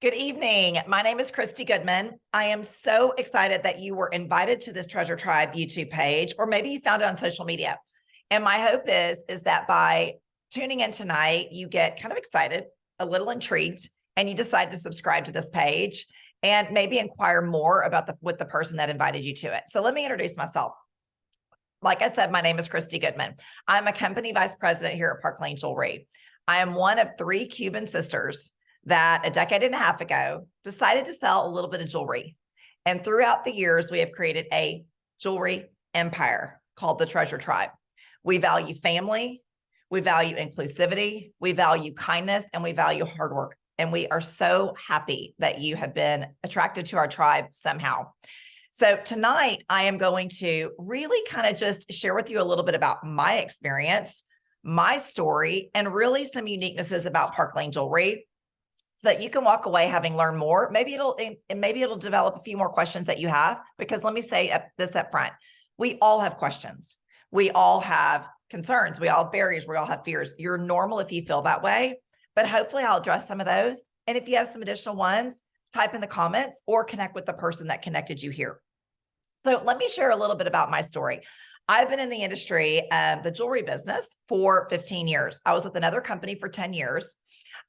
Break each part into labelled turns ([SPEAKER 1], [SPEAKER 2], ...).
[SPEAKER 1] Good evening. My name is Christy Goodman. I am so excited that you were invited to this Treasure Tribe YouTube page, or maybe you found it on social media. And my hope is that by tuning in tonight, you get kind of excited, a little intrigued, and you decide to subscribe to this page and maybe inquire more about with the person that invited you to it. So let me introduce myself. Like I said, my name is Christy Goodman. I'm a company vice president here at Park Lane Jewelry. I am one of 3 Cuban sisters that a decade and a half ago decided to sell a little bit of jewelry. And throughout the years, we have created a jewelry empire called the Treasure Tribe. We value family, we value inclusivity, we value kindness, and we value hard work. And we are so happy that you have been attracted to our tribe somehow. So tonight, I am going to really kind of just share with you a little bit about my experience, my story, and really some uniquenesses about Park Lane Jewelry, so that you can walk away having learned more. Maybe it'll develop a few more questions that you have, because let me say this up front. We all have questions. We all have concerns. We all have barriers. We all have fears. You're normal if you feel that way, but hopefully I'll address some of those. And if you have some additional ones, type in the comments or connect with the person that connected you here. So let me share a little bit about my story. I've been in the industry, the jewelry business, for 15 years. I was with another company for 10 years.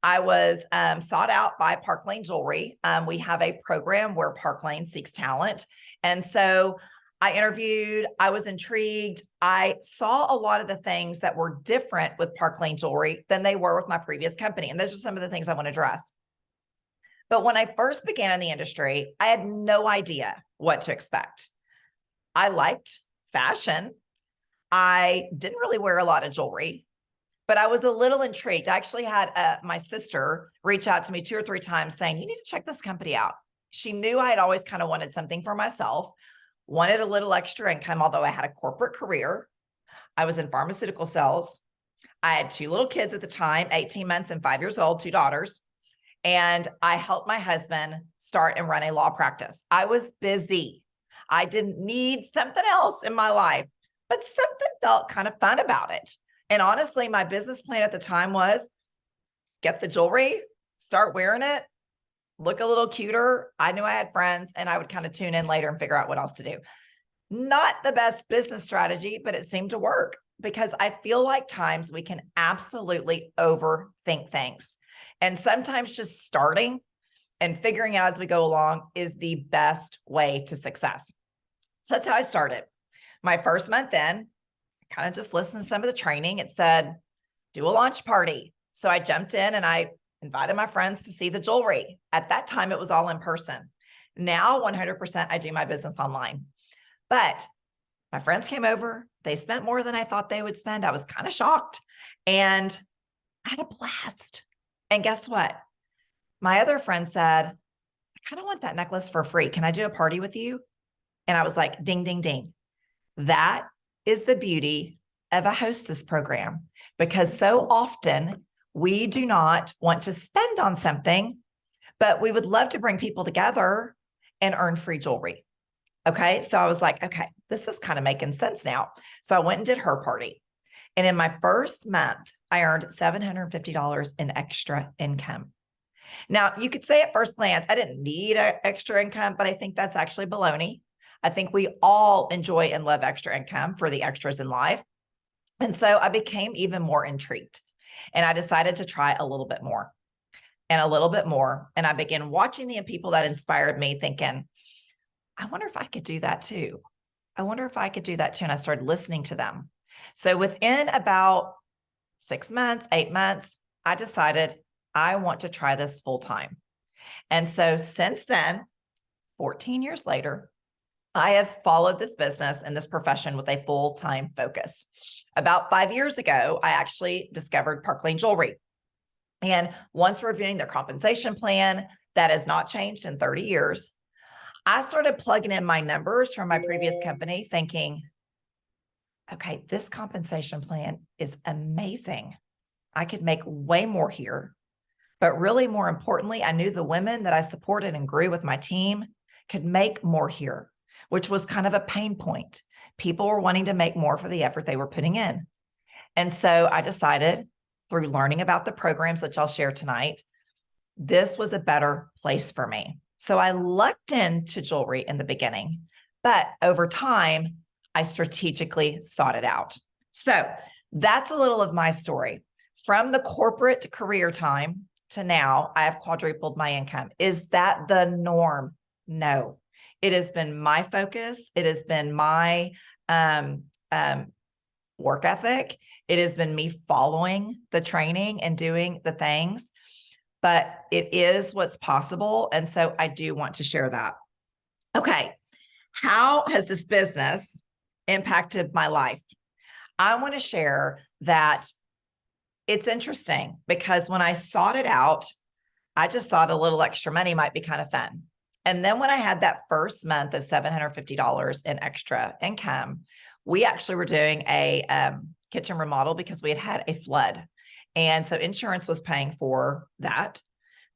[SPEAKER 1] I was sought out by Park Lane Jewelry. We have a program where Park Lane seeks talent. And so I interviewed, I was intrigued. I saw a lot of the things that were different with Park Lane Jewelry than they were with my previous company. And those are some of the things I want to address. But when I first began in the industry, I had no idea what to expect. I liked fashion. I didn't really wear a lot of jewelry, but I was a little intrigued. I actually had my sister reach out to me 2 or 3 times saying, you need to check this company out. She knew I had always kind of wanted something for myself, wanted a little extra income, although I had a corporate career. I was in pharmaceutical sales. I had 2 little kids at the time, 18 months and 5 years old, 2 daughters. And I helped my husband start and run a law practice. I was busy. I didn't need something else in my life, but something felt kind of fun about it. And honestly, my business plan at the time was get the jewelry, start wearing it, look a little cuter. I knew I had friends, and I would kind of tune in later and figure out what else to do. Not the best business strategy, but it seemed to work, because I feel like times we can absolutely overthink things. And sometimes just starting and figuring out as we go along is the best way to success. So that's how I started. My first month in, I kind of just listened to some of the training. It said, do a launch party. So I jumped in and I invited my friends to see the jewelry. At that time, it was all in person. Now, 100%, I do my business online. But my friends came over. They spent more than I thought they would spend. I was kind of shocked. And I had a blast. And guess what? My other friend said, I kind of want that necklace for free. Can I do a party with you? And I was like, ding, ding, ding. That is the beauty of a hostess program, because so often we do not want to spend on something, but we would love to bring people together and earn free jewelry. Okay. So I was like, okay, this is kind of making sense now. So I went and did her party. And in my first month, I earned $750 in extra income. Now, you could say at first glance, I didn't need extra income, but I think that's actually baloney. I think we all enjoy and love extra income for the extras in life. And so I became even more intrigued, and I decided to try a little bit more and a little bit more. And I began watching the people that inspired me, thinking, I wonder if I could do that too. I wonder if I could do that too. And I started listening to them. So within about 6 months, 8 months, I decided I want to try this full time. And so since then, 14 years later, I have followed this business and this profession with a full-time focus. About 5 years ago, I actually discovered Park Lane Jewelry. And once reviewing their compensation plan, that has not changed in 30 years, I started plugging in my numbers from my previous company, thinking, okay, this compensation plan is amazing. I could make way more here. But really, more importantly, I knew the women that I supported and grew with my team could make more here, which was kind of a pain point. People were wanting to make more for the effort they were putting in. And so I decided, through learning about the programs, which I'll share tonight, this was a better place for me. So I lucked into jewelry in the beginning, but over time, I strategically sought it out. So that's a little of my story. From the corporate career time to now, I have quadrupled my income. Is that the norm? No. It has been my focus. It has been my work ethic. It has been me following the training and doing the things, but it is what's possible. And so I do want to share that. Okay. How has this business impacted my life? I want to share that it's interesting because when I sought it out, I just thought a little extra money might be kind of fun. And then when I had that first month of $750 in extra income, we actually were doing a kitchen remodel because we had a flood. And so insurance was paying for that.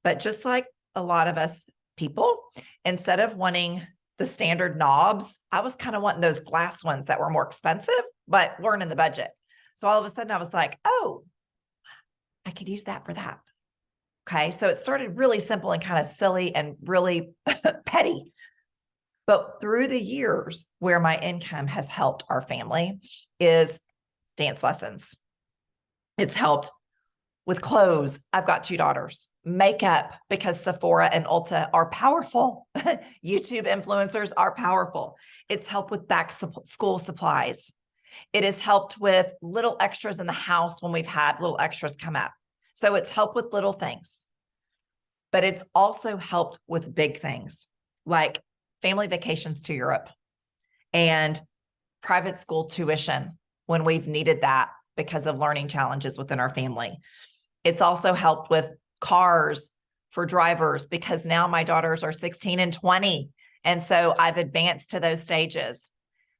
[SPEAKER 1] But just like a lot of us people, instead of wanting the standard knobs, I was kind of wanting those glass ones that were more expensive, but weren't in the budget. So all of a sudden I was like, oh, I could use that for that. Okay. So it started really simple and kind of silly and really petty. But through the years where my income has helped our family is dance lessons. It's helped with clothes. I've got 2 daughters. Makeup, because Sephora and Ulta are powerful. YouTube influencers are powerful. It's helped with back school supplies. It has helped with little extras in the house when we've had little extras come up. So it's helped with little things, but it's also helped with big things like family vacations to Europe and private school tuition when we've needed that because of learning challenges within our family. It's also helped with cars for drivers because now my daughters are 16 and 20. And so I've advanced to those stages.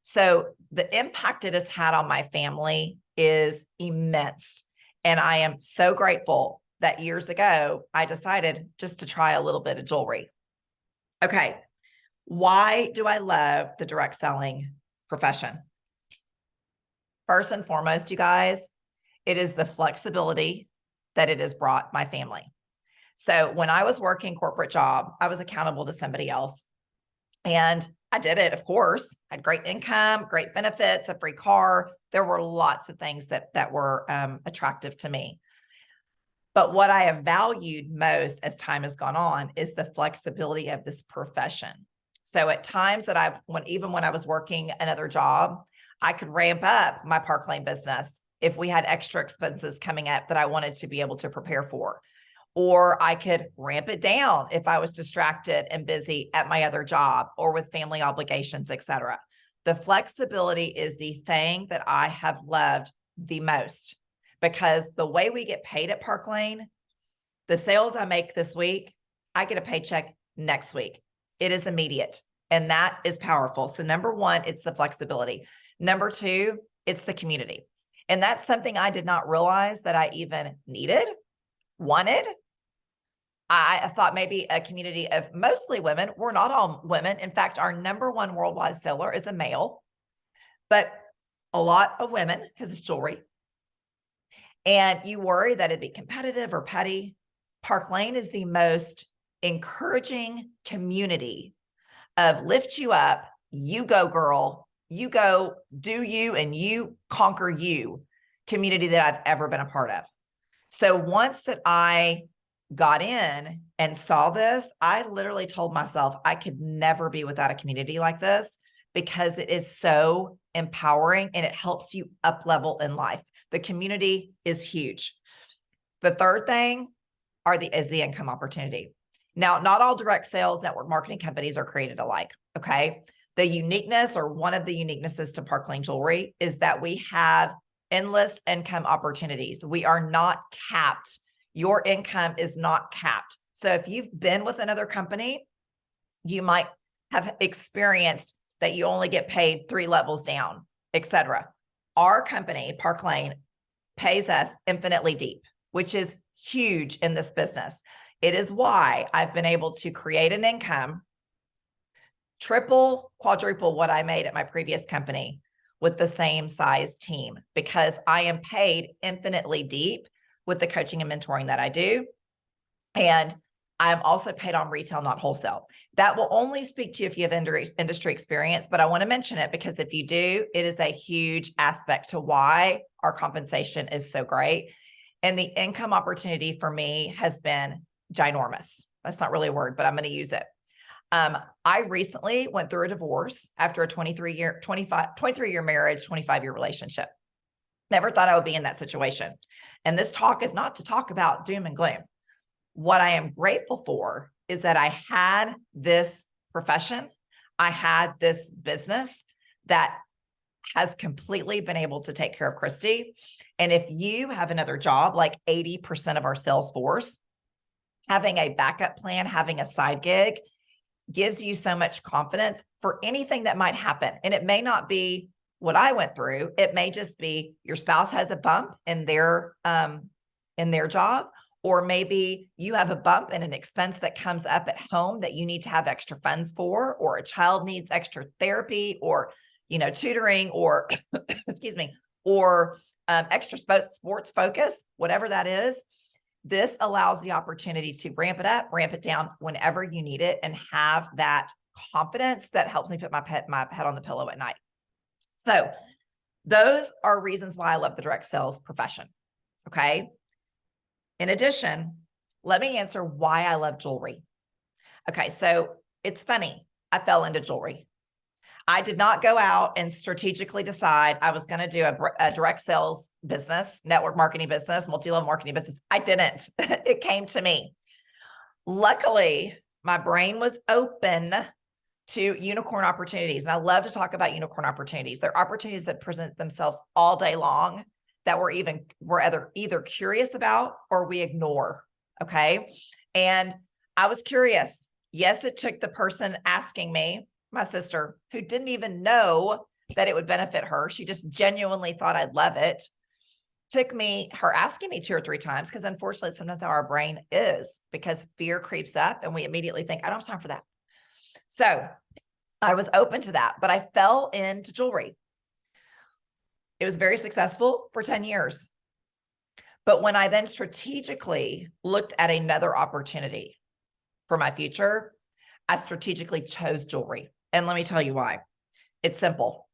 [SPEAKER 1] So the impact it has had on my family is immense. And I am so grateful that years ago, I decided just to try a little bit of jewelry. Okay. Why do I love the direct selling profession? First and foremost, you guys, it is the flexibility that it has brought my family. So when I was working corporate job, I was accountable to somebody else. And I did it, of course, had great income, great benefits, a free car. There were lots of things that were attractive to me. But what I have valued most as time has gone on is the flexibility of this profession. So at times that even when I was working another job, I could ramp up my Park Lane business if we had extra expenses coming up that I wanted to be able to prepare for. Or I could ramp it down if I was distracted and busy at my other job or with family obligations, et cetera. The flexibility is the thing that I have loved the most because the way we get paid at Park Lane, the sales I make this week, I get a paycheck next week. It is immediate, and that is powerful. So number one, it's the flexibility. Number two, it's the community. And that's something I did not realize that I even needed, wanted. I thought maybe a community of mostly women. We're not all women. In fact, our number one worldwide seller is a male, but a lot of women because it's jewelry. And you worry that it'd be competitive or petty. Park Lane is the most encouraging community of lift you up, you go girl, you go do you and you conquer you community that I've ever been a part of. So once that I got in and saw this, I literally told myself I could never be without a community like this because it is so empowering and it helps you up level in life. The community is huge. The third thing is the income opportunity. Now, not all direct sales network marketing companies are created alike. Okay. The uniqueness or one of the uniquenesses to Park Lane Jewelry is that we have endless income opportunities. We are not capped. Your income is not capped. So if you've been with another company, you might have experienced that you only get paid 3 levels down, et cetera. Our company, Park Lane, pays us infinitely deep, which is huge in this business. It is why I've been able to create an income, triple, quadruple what I made at my previous company with the same size team, because I am paid infinitely deep with the coaching and mentoring that I do. And I'm also paid on retail, not wholesale. That will only speak to you if you have industry experience, but I want to mention it because if you do, it is a huge aspect to why our compensation is so great. And the income opportunity for me has been ginormous. That's not really a word, but I'm going to use it. I recently went through a divorce after a 23-year marriage, 25-year relationship. Never thought I would be in that situation. And this talk is not to talk about doom and gloom. What I am grateful for is that I had this profession. I had this business that has completely been able to take care of Christy. And if you have another job, like 80% of our sales force, having a backup plan, having a side gig gives you so much confidence for anything that might happen. And it may not be what I went through. It may just be your spouse has a bump in their job, or maybe you have a bump and an expense that comes up at home that you need to have extra funds for, or a child needs extra therapy or, tutoring or, excuse me, or extra sports focus, whatever that is. This allows the opportunity to ramp it up, ramp it down whenever you need it, and have that confidence that helps me put my head on the pillow at night. So those are reasons why I love the direct sales profession. Okay. In addition, let me answer why I love jewelry. Okay. So it's funny. I fell into jewelry. I did not go out and strategically decide I was going to do a direct sales business, network marketing business, multi-level marketing business. I didn't. It came to me. Luckily, my brain was open to unicorn opportunities. And I love to talk about unicorn opportunities. They're opportunities that present themselves all day long that we're either curious about or we ignore. Okay. And I was curious. Yes, it took the person asking me, my sister, who didn't even know that it would benefit her. She just genuinely thought I'd love it. Took me, her asking me 2 or 3 times, because unfortunately, sometimes how our brain is, because fear creeps up and we immediately think, I don't have time for that. So I was open to that, but I fell into jewelry. It was very successful for 10 years. But when I then strategically looked at another opportunity for my future, I strategically chose jewelry. And let me tell you why. It's simple.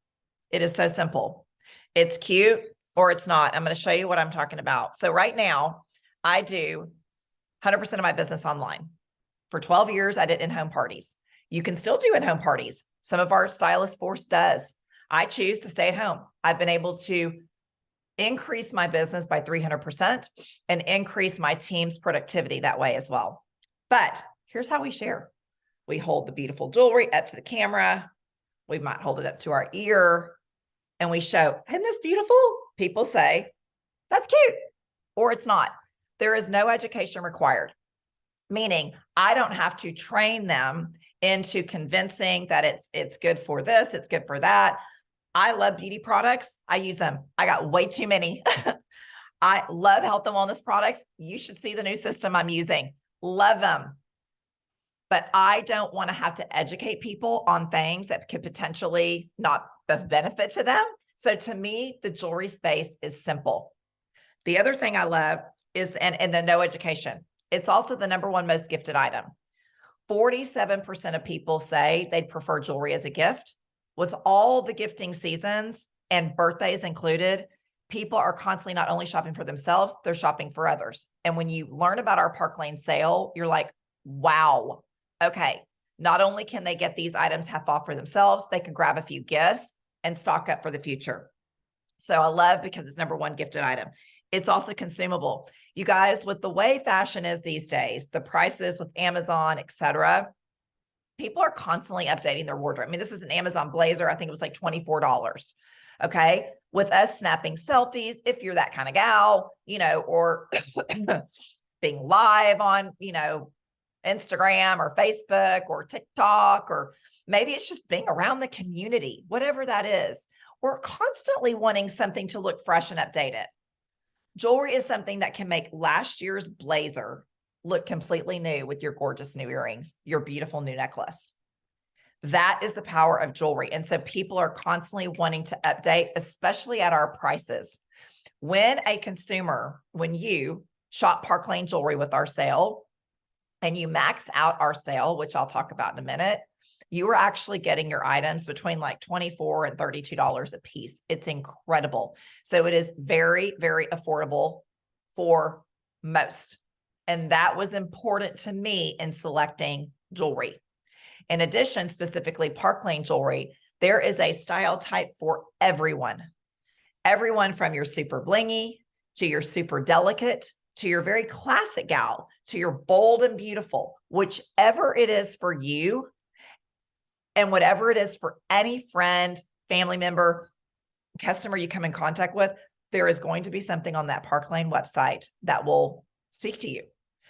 [SPEAKER 1] It is so simple. It's cute or it's not. I'm going to show you what I'm talking about. So right now, I do 100% of my business online. For 12 years, I did in-home parties. You can still do in-home parties. Some of our stylist force does. I choose to stay at home. I've been able to increase my business by 300% and increase my team's productivity that way as well. But here's how we share. We hold the beautiful jewelry up to the camera. We might hold it up to our ear and we show, isn't this beautiful? People say, that's cute, or it's not. There is no education required, meaning I don't have to train them into convincing that it's good for this, it's good for that. I love beauty products. I use them. I got way too many. I love health and wellness products. You should see the new system I'm using. Love them. But I don't want to have to educate people on things that could potentially not of benefit to them. So to me, the jewelry space is simple. The other thing I love is, and the no education. It's also the #1 most gifted item. 47% of people say they'd prefer jewelry as a gift. With all the gifting seasons and birthdays included, people are constantly not only shopping for themselves, they're shopping for others. And when you learn about our Park Lane sale, you're like, wow, okay. Not only can they get these items half off for themselves, they can grab a few gifts and stock up for the future. So I love because it's #1 gifted item. It's also consumable. You guys, with the way fashion is these days, the prices with Amazon, et cetera, people are constantly updating their wardrobe. I mean, this is an Amazon blazer. I think it was like $24. Okay. With us snapping selfies, if you're that kind of gal, or being live on, Instagram or Facebook or TikTok, or maybe it's just being around the community, whatever that is. We're constantly wanting something to look fresh and updated. Jewelry is something that can make last year's blazer look completely new with your gorgeous new earrings, your beautiful new necklace. That is the power of jewelry. And so people are constantly wanting to update, especially at our prices. When you shop Park Lane jewelry with our sale, and you max out our sale, which I'll talk about in a minute, you are actually getting your items between like $24 and $32 a piece. It's incredible. So it is very, very affordable for most. And that was important to me in selecting jewelry. In addition, specifically Park Lane jewelry, there is a style type for everyone. Everyone from your super blingy to your super delicate to your very classic gal to your bold and beautiful, whichever it is for you and whatever it is for any friend, family member, customer you come in contact with, there is going to be something on that Park Lane website that will speak to you.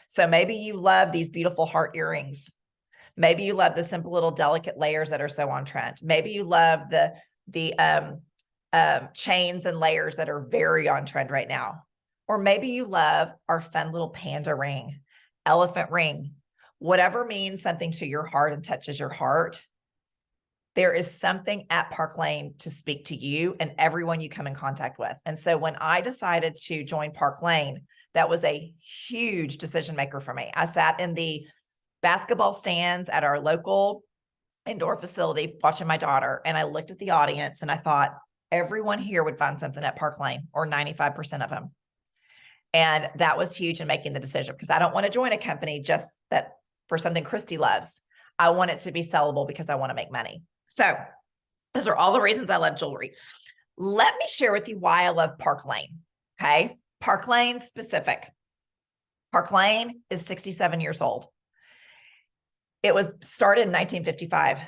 [SPEAKER 1] So maybe you love these beautiful heart earrings. Maybe you love the simple little delicate layers that are so on trend. Maybe you love the chains and layers that are very on trend right now. Or maybe you love our fun little panda ring, elephant ring, whatever means something to your heart and touches your heart. There is something at Park Lane to speak to you and everyone you come in contact with. And so when I decided to join Park Lane, that was a huge decision maker for me. I sat in the basketball stands at our local indoor facility watching my daughter, and I looked at the audience and I thought, everyone here would find something at Park Lane, or 95% of them. And that was huge in making the decision, because I don't want to join a company just that for something Christy loves. I want it to be sellable because I want to make money. So those are all the reasons I love jewelry. Let me share with you why I love Park Lane. Okay. Park Lane specific. Park Lane is 67 years old. It was started in 1955.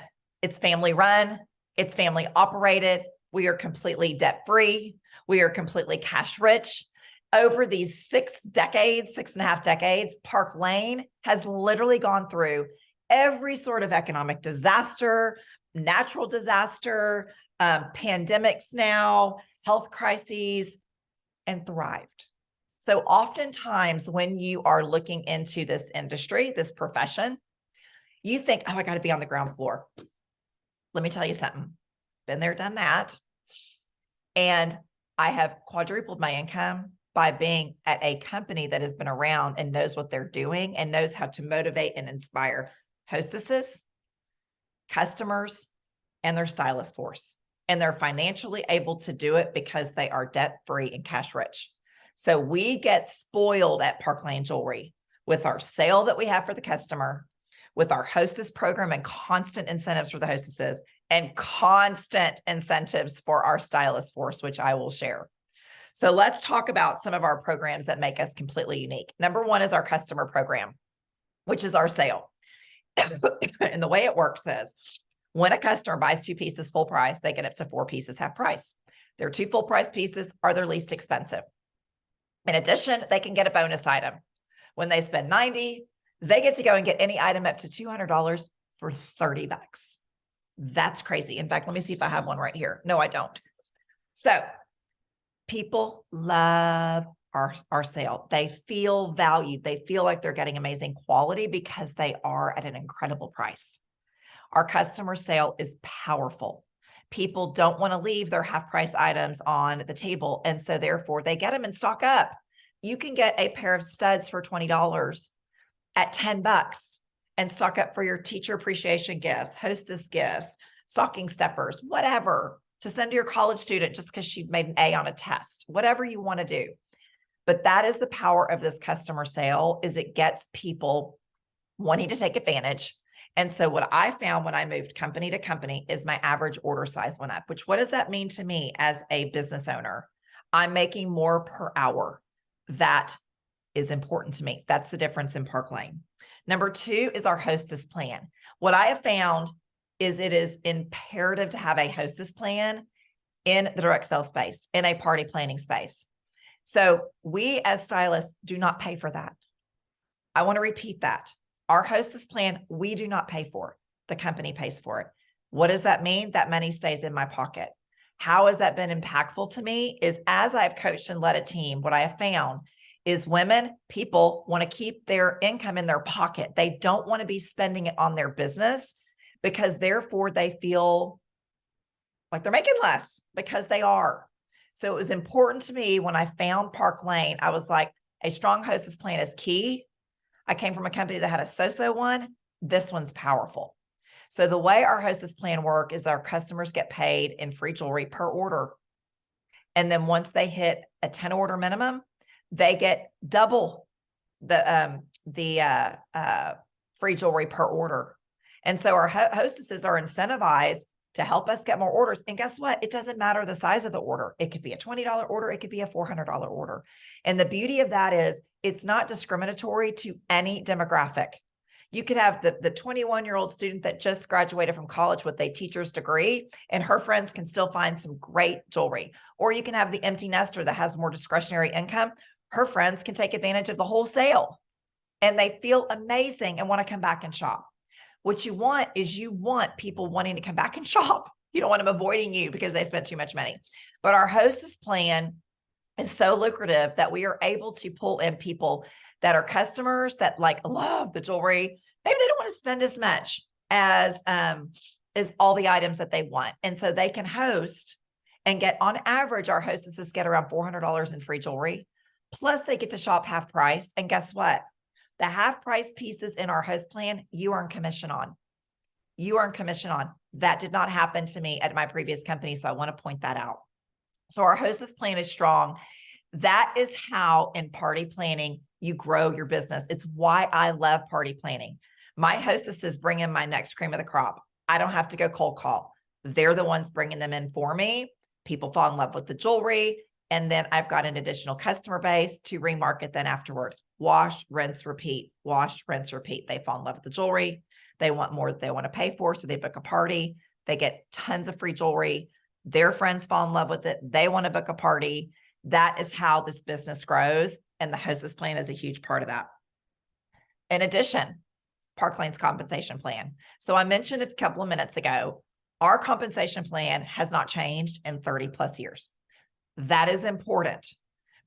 [SPEAKER 1] It's family run. It's family operated. We are completely debt free. We are completely cash rich. Over these 6.5 decades, Park Lane has literally gone through every sort of economic disaster, natural disaster, pandemics now, health crises, and thrived. So oftentimes when you are looking into this industry, this profession, you think, oh, I got to be on the ground floor. Let me tell you something. Been there, done that. And I have quadrupled my income by being at a company that has been around and knows what they're doing and knows how to motivate and inspire hostesses, customers, and their stylist force. And they're financially able to do it because they are debt-free and cash rich. So we get spoiled at Park Lane Jewelry with our sale that we have for the customer, with our hostess program and constant incentives for the hostesses, and constant incentives for our stylist force, which I will share. So let's talk about some of our programs that make us completely unique. Number one is our customer program, which is our sale. And the way it works is when a customer buys 2 pieces full price, they get up to 4 pieces half price. Their 2 full price pieces are their least expensive. In addition, they can get a bonus item. When they spend $90, they get to go and get any item up to $200 for $30. That's crazy. In fact, let me see if I have one right here. No, I don't. So people love our sale. They feel valued. They feel like they're getting amazing quality because they are at an incredible price. Our customer sale is powerful. People don't want to leave their half price items on the table. And so therefore they get them and stock up. You can get a pair of studs for $20 at $10 and stock up for your teacher appreciation gifts, hostess gifts, stocking stuffers, whatever, to send to your college student just because she made an A on a test, whatever you want to do. But that is the power of this customer sale, is it gets people wanting to take advantage. And so what I found when I moved company to company is my average order size went up, which what does that mean to me as a business owner? I'm making more per hour. That is important to me. That's the difference in Park Lane. Number 2 is our hostess plan. What I have found is it is imperative to have a hostess plan in the direct sale space, in a party planning space. So we as stylists do not pay for that. I want to repeat that. Our hostess plan, we do not pay for. The company pays for it. What does that mean? That money stays in my pocket. How has that been impactful to me? Is as I've coached and led a team, what I have found is people want to keep their income in their pocket. They don't want to be spending it on their business because therefore they feel like they're making less because they are. So it was important to me when I found Park Lane. I was like, a strong hostess plan is key. I came from a company that had a so-so one. This one's powerful. So the way our Hostess plan work is our customers get paid in free jewelry per order. And then once they hit a 10 order minimum, they get double the free jewelry per order. And so our hostesses are incentivized to help us get more orders. And guess what? It doesn't matter the size of the order. It could be a $20 order. It could be a $400 order. And the beauty of that is it's not discriminatory to any demographic. You could have the 21-year-old student that just graduated from college with a teacher's degree, and her friends can still find some great jewelry. Or you can have the empty nester that has more discretionary income. Her friends can take advantage of the wholesale, and they feel amazing and want to come back and shop. What you want is you want people wanting to come back and shop. You don't want them avoiding you because they spent too much money. But our Hostess plan is so lucrative that we are able to pull in people that are customers that like love the jewelry. Maybe they don't want to spend as much as all the items that they want. And so they can host and get, on average, our hostesses get around $400 in free jewelry. Plus they get to shop half price. And guess what? The half price pieces in our host plan, you earn commission on. You earn commission on. That did not happen to me at my previous company. So I want to point that out. So our Hostess plan is strong. That is how in party planning, you grow your business. It's why I love party planning. My hostesses bring in my next cream of the crop. I don't have to go cold call. They're the ones bringing them in for me. People fall in love with the jewelry. And then I've got an additional customer base to remarket then afterward. Wash, rinse, repeat, wash, rinse, repeat. They fall in love with the jewelry. They want more that they want to pay for. So they book a party. They get tons of free jewelry. Their friends fall in love with it. They want to book a party. That is how this business grows. And the Hostess plan is a huge part of that. In addition, Park Lane's compensation plan. So I mentioned a couple of minutes ago, our compensation plan has not changed in 30 plus years. That is important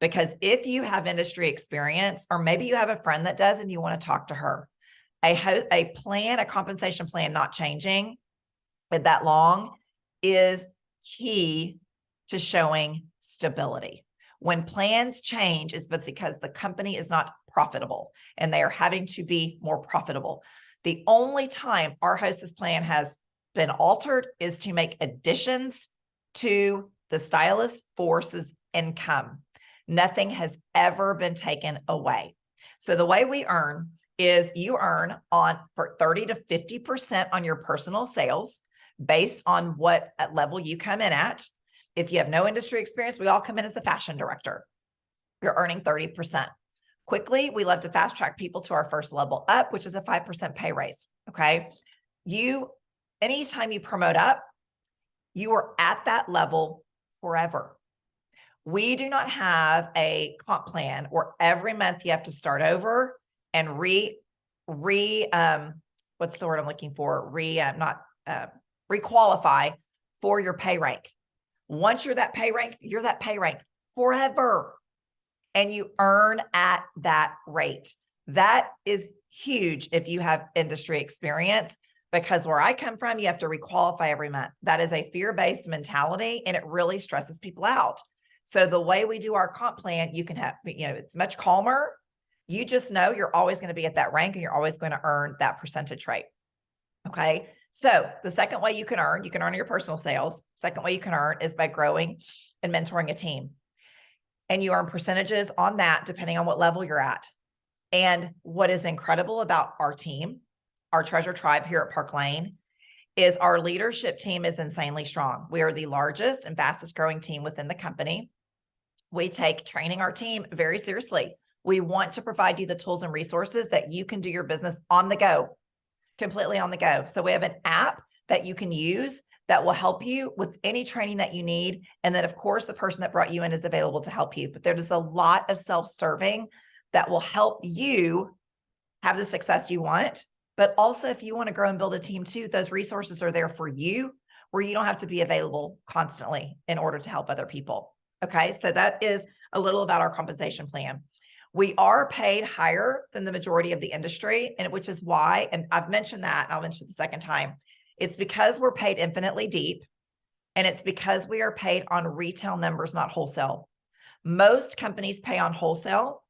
[SPEAKER 1] because if you have industry experience, or maybe you have a friend that does and you want to talk to her, a compensation plan not changing that long is key to showing stability. When plans change, it's because the company is not profitable and they are having to be more profitable. The only time our Hostess plan has been altered is to make additions to the stylist force's income. Nothing has ever been taken away. So the way we earn is you earn for 30 to 50% on your personal sales based on what level you come in at. If you have no industry experience, we all come in as a fashion director. You're earning 30%. Quickly, we love to fast track people to our first level up, which is a 5% pay raise. Okay. Anytime you promote up, you are at that level forever. We do not have a comp plan where every month you have to start over and what's the word I'm looking for? Requalify for your pay rank. Once you're that pay rank forever. And you earn at that rate. That is huge if you have industry experience, because where I come from, you have to requalify every month. That is a fear-based mentality and it really stresses people out. So the way we do our comp plan, you can have, it's much calmer. You just know you're always going to be at that rank and you're always going to earn that percentage rate. Okay. So the second way you can earn your personal sales. Second way you can earn is by growing and mentoring a team. And you earn percentages on that depending on what level you're at. And what is incredible about our team, our treasure tribe here at Park Lane, is our leadership team is insanely strong. We are the largest and fastest growing team within the company. We take training our team very seriously. We want to provide you the tools and resources that you can do your business on the go, completely on the go. So we have an app that you can use that will help you with any training that you need. And then of course, the person that brought you in is available to help you, but there's a lot of self-serving that will help you have the success you want. But also if you want to grow and build a team too, those resources are there for you where you don't have to be available constantly in order to help other people. Okay. So that is a little about our compensation plan. We are paid higher than the majority of the industry, and which is why, and I've mentioned that, and I'll mention it the second time. It's because we're paid infinitely deep, and it's because we are paid on retail numbers, not wholesale. Most companies pay on wholesale.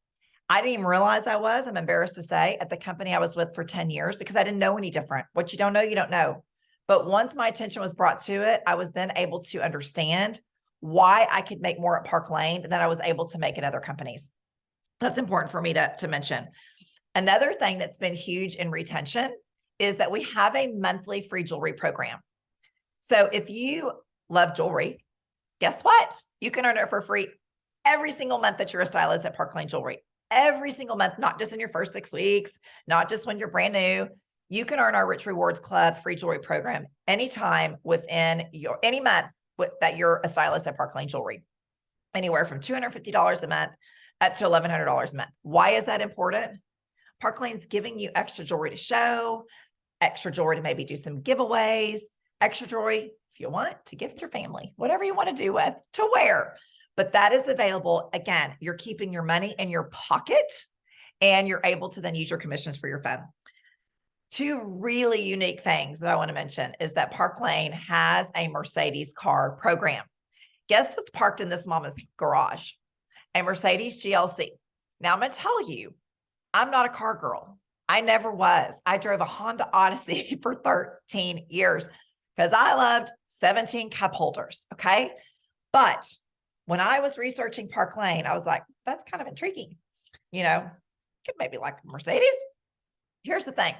[SPEAKER 1] I didn't even realize I'm embarrassed to say, at the company I was with for 10 years because I didn't know any different. What you don't know, you don't know. But once my attention was brought to it, I was then able to understand why I could make more at Park Lane than I was able to make at other companies. That's important for me to mention. Another thing that's been huge in retention is that we have a monthly free jewelry program. So if you love jewelry, guess what? You can earn it for free every single month that you're a stylist at Park Lane Jewelry. Every single month, not just in your first 6 weeks, not just when you're brand new. You can earn our Rich Rewards Club free jewelry program anytime within any month that you're a stylist at Park Lane Jewelry. Anywhere from $250 a month up to $1,100 a month. Why is that important? Park Lane's giving you extra jewelry to show, extra jewelry to maybe do some giveaways, extra jewelry if you want to gift your family, whatever you want to do with, to wear. But that is available. Again, you're keeping your money in your pocket and you're able to then use your commissions for your fun. Two really unique things that I want to mention is that Park Lane has a Mercedes car program. Guess what's parked in this mama's garage? A Mercedes GLC. Now I'm going to tell you, I'm not a car girl. I never was. I drove a Honda Odyssey for 13 years because I loved 17 cup holders. Okay. But when I was researching Park Lane, I was like, that's kind of intriguing. Could maybe like a Mercedes. Here's the thing.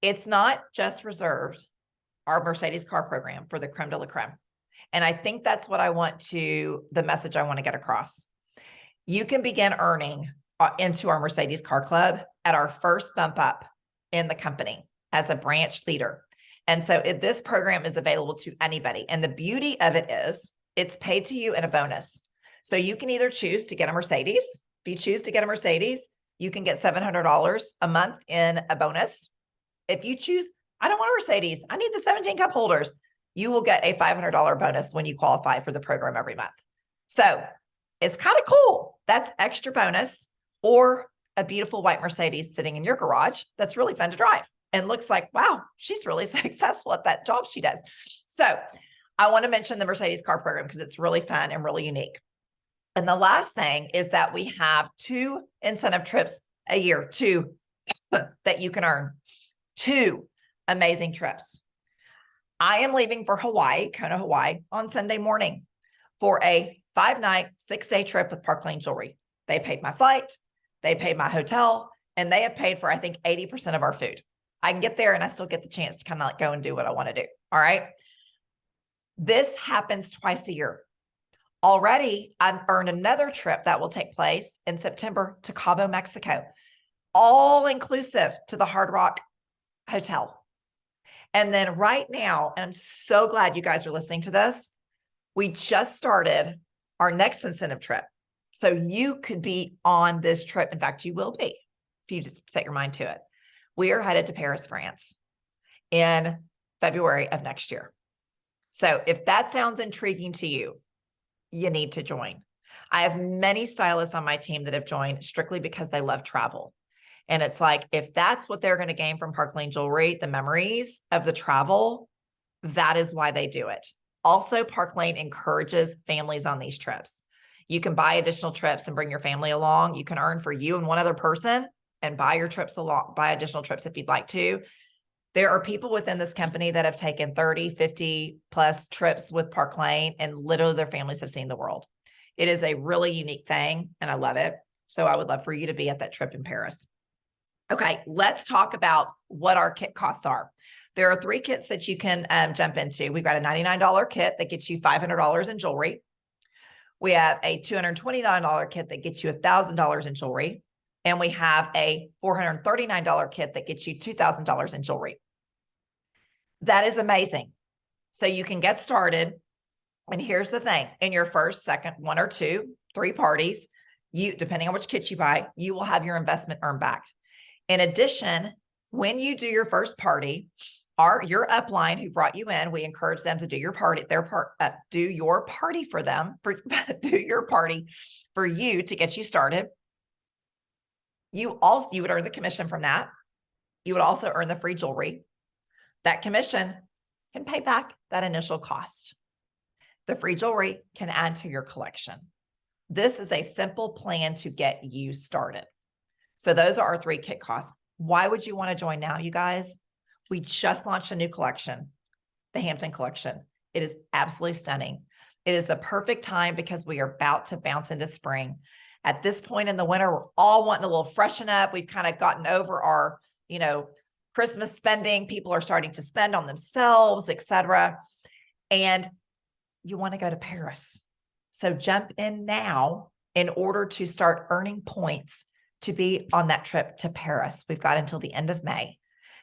[SPEAKER 1] It's not just reserved, our Mercedes car program, for the creme de la creme. And I think that's what the message I want to get across. You can begin earning into our Mercedes car club at our first bump up in the company as a branch leader. And so this program is available to anybody. And the beauty of it is it's paid to you in a bonus. So you can either choose to get a Mercedes. If you choose to get a Mercedes, you can get $700 a month in a bonus. If you choose, I don't want a Mercedes, I need the 17 cup holders, you will get a $500 bonus when you qualify for the program every month. So it's kind of cool. That's extra bonus, or a beautiful white Mercedes sitting in your garage that's really fun to drive and looks like, wow, she's really successful at that job she does. So I want to mention the Mercedes car program because it's really fun and really unique. And the last thing is that we have 2 incentive trips a year, 2 that you can earn. 2 amazing trips. I am leaving for Hawaii, Kona, Hawaii on Sunday morning for a 5-night, 6-day trip with Park Lane Jewelry. They paid my flight, they paid my hotel, and they have paid for, I think, 80% of our food. I can get there and I still get the chance to kind of like go and do what I want to do. All right. This happens twice a year. Already, I've earned another trip that will take place in September to Cabo, Mexico, all inclusive to the Hard Rock Hotel. And then right now, and I'm so glad you guys are listening to this, we just started our next incentive trip. So you could be on this trip. In fact, you will be if you just set your mind to it. We are headed to Paris, France in February of next year. So if that sounds intriguing to you, you need to join. I have many stylists on my team that have joined strictly because they love travel. And it's like, if that's what they're going to gain from Park Lane Jewelry, the memories of the travel, that is why they do it. Also, Park Lane encourages families on these trips. You can buy additional trips and bring your family along. You can earn for you and one other person and buy additional trips if you'd like to. There are people within this company that have taken 30, 50 plus trips with Park Lane, and literally their families have seen the world. It is a really unique thing and I love it. So I would love for you to be at that trip in Paris. Okay, let's talk about what our kit costs are. There are 3 kits that you can jump into. We've got a $99 kit that gets you $500 in jewelry. We have a $229 kit that gets you $1,000 in jewelry. And we have a $439 kit that gets you $2,000 in jewelry. That is amazing. So you can get started. And here's the thing. In your first, second, 1 or 2, 3 parties, depending on which kit you buy, you will have your investment earned back. In addition, when you do your first party, your upline who brought you in, we encourage them to do your party, do your party for them, do your party for you to get you started. You would earn the commission from that. You would also earn the free jewelry. That commission can pay back that initial cost. The free jewelry can add to your collection. This is a simple plan to get you started. So those are our 3 kit costs. Why would you want to join now, you guys? We just launched a new collection, the Hampton collection. It is absolutely stunning. It is the perfect time because we are about to bounce into spring. At this point in the winter, we're all wanting a little freshen up. We've kind of gotten over our, Christmas spending. People are starting to spend on themselves, etc. And you want to go to Paris. So jump in now in order to start earning points to be on that trip to Paris. We've got until the end of May.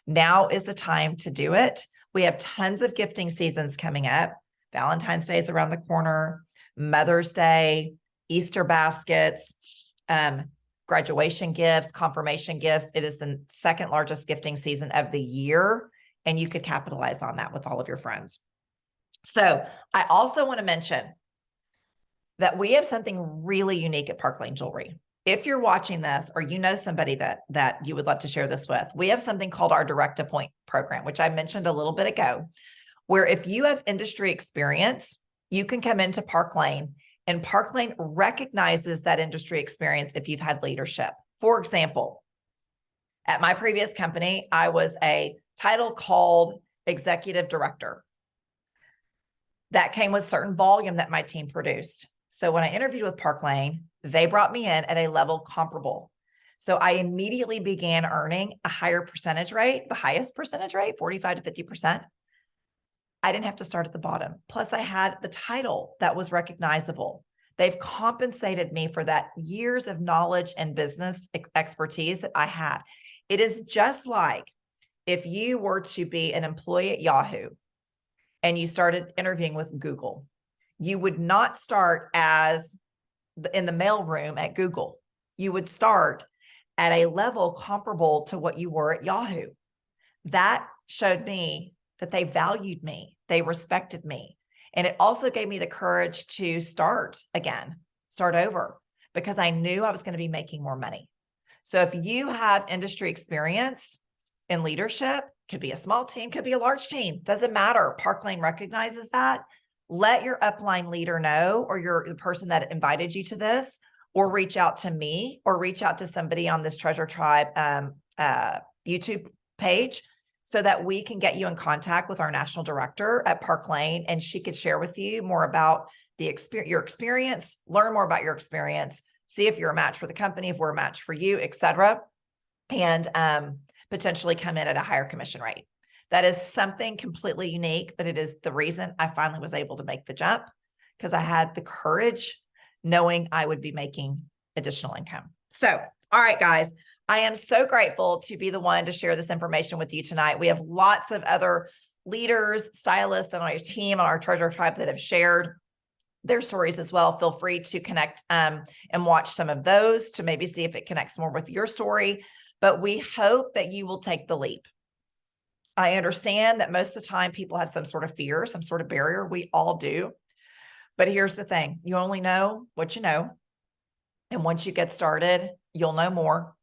[SPEAKER 1] Now is the time to do it. We have tons of gifting seasons coming up. Valentine's Day is around the corner, Mother's Day, Easter baskets, graduation gifts, confirmation gifts. It is the second largest gifting season of the year, and you could capitalize on that with all of your friends. So I also want to mention that we have something really unique at Park Lane Jewelry. If you're watching this or you know somebody that you would love to share this with, we have something called our Direct Appoint program, which I mentioned a little bit ago, where if you have industry experience, you can come into Park Lane, and Park Lane recognizes that industry experience if you've had leadership. For example, at my previous company, I was a title called executive director. That came with certain volume that my team produced. So when I interviewed with Park Lane, they brought me in at a level comparable. So I immediately began earning a higher percentage rate, the highest percentage rate, 45 to 50%. I didn't have to start at the bottom. Plus I had the title that was recognizable. They've compensated me for that years of knowledge and business expertise that I had. It is just like if you were to be an employee at Yahoo and you started interviewing with Google, you would not start as in the mailroom at Google. You would start at a level comparable to what you were at Yahoo. That showed me that they valued me, they respected me. And it also gave me the courage to start again, start over, because I knew I was going to be making more money. So if you have industry experience in leadership, could be a small team, could be a large team, doesn't matter. Park Lane recognizes that. Let your upline leader know, or the person that invited you to this, or reach out to me, or reach out to somebody on this Treasure Tribe YouTube page, so that we can get you in contact with our national director at Park Lane, and she could share with you more about your experience, learn more about your experience, see if you're a match for the company, if we're a match for you, etc., and potentially come in at a higher commission rate. That is something completely unique, but it is the reason I finally was able to make the jump, because I had the courage knowing I would be making additional income. So, all right, guys, I am so grateful to be the one to share this information with you tonight. We have lots of other leaders, stylists on our team, on our Treasure Tribe that have shared their stories as well. Feel free to connect and watch some of those to maybe see if it connects more with your story. But we hope that you will take the leap. I understand that most of the time people have some sort of fear, some sort of barrier. We all do. But here's the thing. You only know what you know. And once you get started, you'll know more.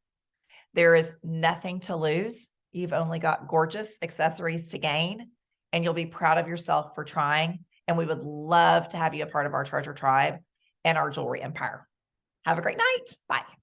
[SPEAKER 1] There is nothing to lose. You've only got gorgeous accessories to gain, and you'll be proud of yourself for trying. And we would love to have you a part of our Treasure Tribe and our jewelry empire. Have a great night. Bye.